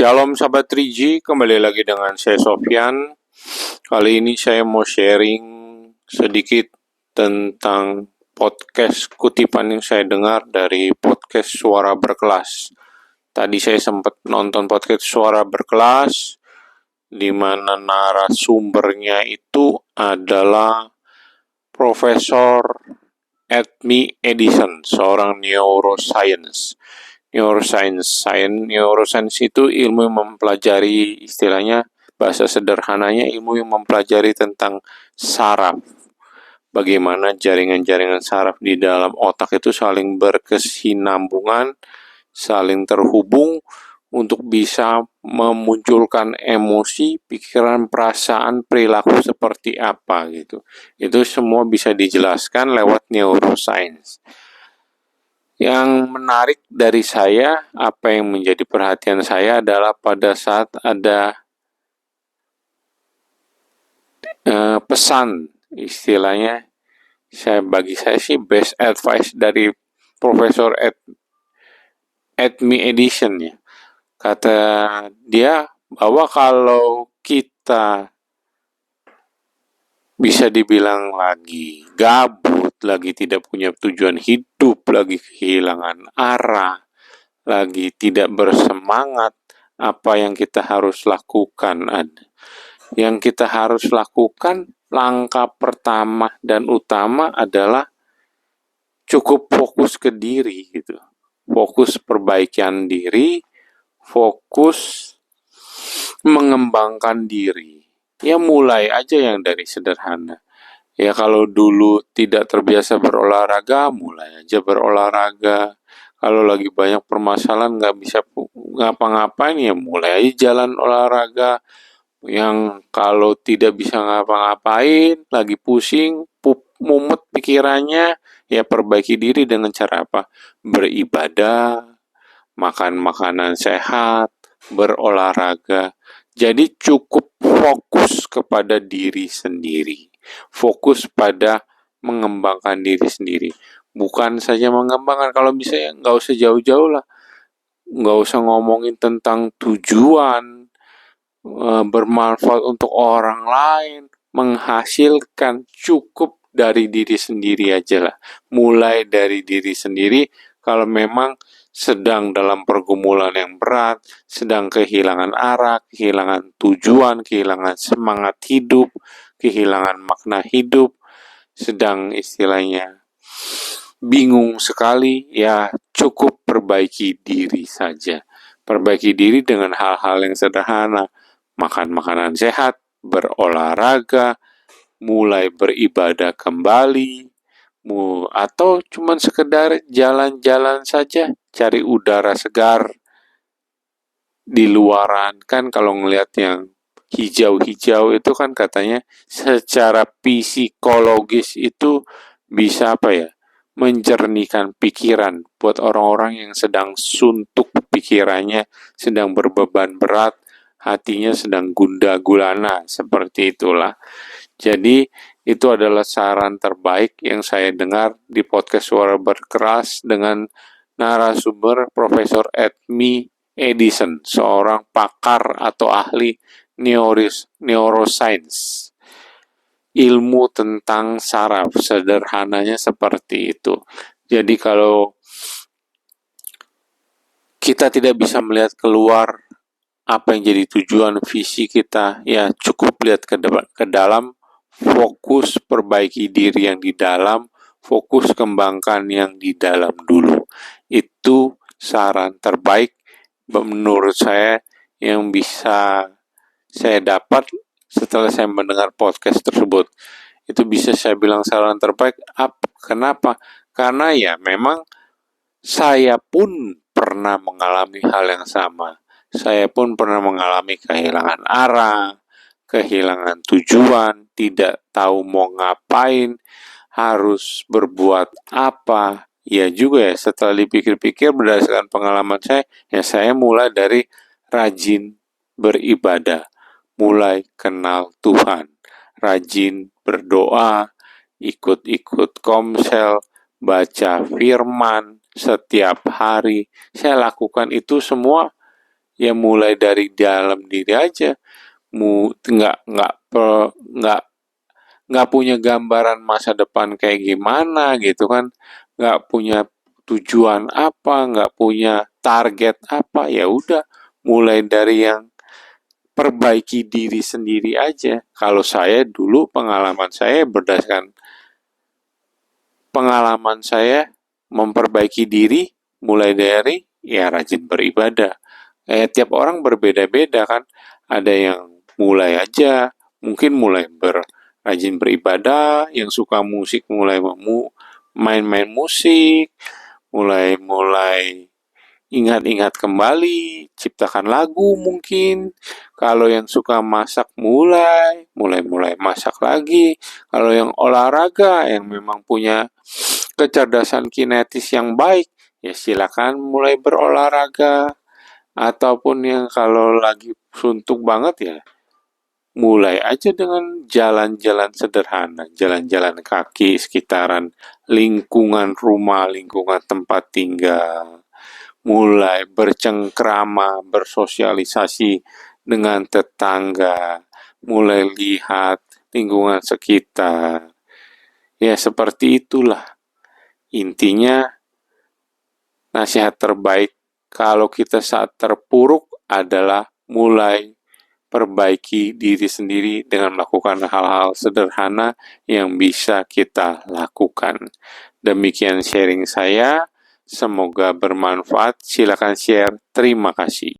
Shalom sahabat 3G, kembali lagi dengan saya Sofyan. Kali ini saya mau sharing sedikit tentang podcast kutipan yang saya dengar dari podcast Suara Berkelas. Tadi saya sempat nonton podcast Suara Berkelas, di mana narasumbernya itu adalah Profesor Edmi Edison, seorang neuroscience itu ilmu yang mempelajari, istilahnya bahasa sederhananya ilmu yang mempelajari tentang saraf. Bagaimana jaringan-jaringan saraf di dalam otak itu saling berkesinambungan, saling terhubung untuk bisa memunculkan emosi, pikiran, perasaan, perilaku seperti apa gitu. Itu semua bisa dijelaskan lewat neuroscience. Yang menarik dari saya, apa yang menjadi perhatian saya adalah pada saat ada pesan, istilahnya, bagi saya sih best advice dari Profesor Edmi Edison ya. Kata dia bahwa kalau kita bisa dibilang lagi gabut, lagi tidak punya tujuan hidup, lagi kehilangan arah, lagi tidak bersemangat, apa yang kita harus lakukan? Yang kita harus lakukan, langkah pertama dan utama adalah cukup fokus ke diri gitu. Fokus perbaikan diri, fokus mengembangkan diri. Ya mulai aja yang dari sederhana. Ya kalau dulu tidak terbiasa berolahraga, mulai aja berolahraga. Kalau lagi banyak permasalahan nggak bisa ngapa-ngapain, ya mulai aja jalan olahraga. Yang kalau tidak bisa ngapa-ngapain, lagi pusing, mumet pikirannya, ya perbaiki diri dengan cara apa? Beribadah, makan makanan sehat, berolahraga. Jadi cukup fokus kepada diri sendiri. Fokus pada mengembangkan diri sendiri. Bukan saja mengembangkan, kalau bisa ya nggak usah jauh-jauh lah. Nggak usah ngomongin tentang tujuan, bermanfaat untuk orang lain, menghasilkan, cukup dari diri sendiri aja lah. Mulai dari diri sendiri, kalau memang sedang dalam pergumulan yang berat, sedang kehilangan arah, kehilangan tujuan, kehilangan semangat hidup, kehilangan makna hidup, sedang istilahnya bingung sekali, ya cukup perbaiki diri saja. Perbaiki diri dengan hal-hal yang sederhana, makan makanan sehat, berolahraga, mulai beribadah kembali, atau cuman sekedar jalan-jalan saja, cari udara segar di luaran. Kan kalau ngelihat yang hijau-hijau itu kan katanya secara psikologis itu bisa menjernihkan pikiran buat orang-orang yang sedang suntuk pikirannya, sedang berbeban berat, hatinya sedang gundah gulana, seperti itulah. Jadi itu adalah saran terbaik yang saya dengar di podcast Suara Berkeras dengan narasumber Profesor Edmi Edison, seorang pakar atau ahli neuroscience. Ilmu tentang saraf, sederhananya seperti itu. Jadi kalau kita tidak bisa melihat keluar apa yang jadi tujuan visi kita, ya cukup lihat ke dalam, fokus perbaiki diri yang di dalam, fokus kembangkan yang di dalam dulu. Itu saran terbaik menurut saya yang bisa saya dapat setelah saya mendengar podcast tersebut. Itu bisa saya bilang saran terbaik. Kenapa? Karena ya memang saya pun pernah mengalami hal yang sama. Saya pun pernah mengalami kehilangan arah, kehilangan tujuan, tidak tahu mau ngapain, harus berbuat apa. Ya juga ya, setelah dipikir-pikir berdasarkan pengalaman saya mulai dari rajin beribadah, mulai kenal Tuhan, rajin berdoa, ikut-ikut komsel, baca firman setiap hari. Saya lakukan itu semua Ya mulai dari dalam diri aja. Nggak punya gambaran masa depan kayak gimana gitu kan, nggak punya tujuan apa, nggak punya target apa, ya udah mulai dari yang perbaiki diri sendiri aja. Kalau saya dulu pengalaman saya berdasarkan pengalaman saya memperbaiki diri mulai dari ya rajin beribadah. Tiap orang berbeda-beda kan. Ada yang mulai aja, mungkin mulai rajin beribadah, yang suka musik mulai main-main musik, mulai ingat-ingat kembali, ciptakan lagu mungkin. Kalau yang suka masak mulai masak lagi. Kalau yang olahraga, yang memang punya kecerdasan kinetis yang baik, ya silakan mulai berolahraga. Ataupun yang kalau lagi suntuk banget ya, mulai aja dengan jalan-jalan sederhana, jalan-jalan kaki sekitaran lingkungan rumah, lingkungan tempat tinggal. Mulai bercengkrama, bersosialisasi dengan tetangga, mulai lihat lingkungan sekitar. Ya seperti itulah. Intinya nasihat terbaik kalau kita saat terpuruk adalah mulai perbaiki diri sendiri dengan melakukan hal-hal sederhana yang bisa kita lakukan. Demikian sharing saya, semoga bermanfaat. Silakan share. Terima kasih.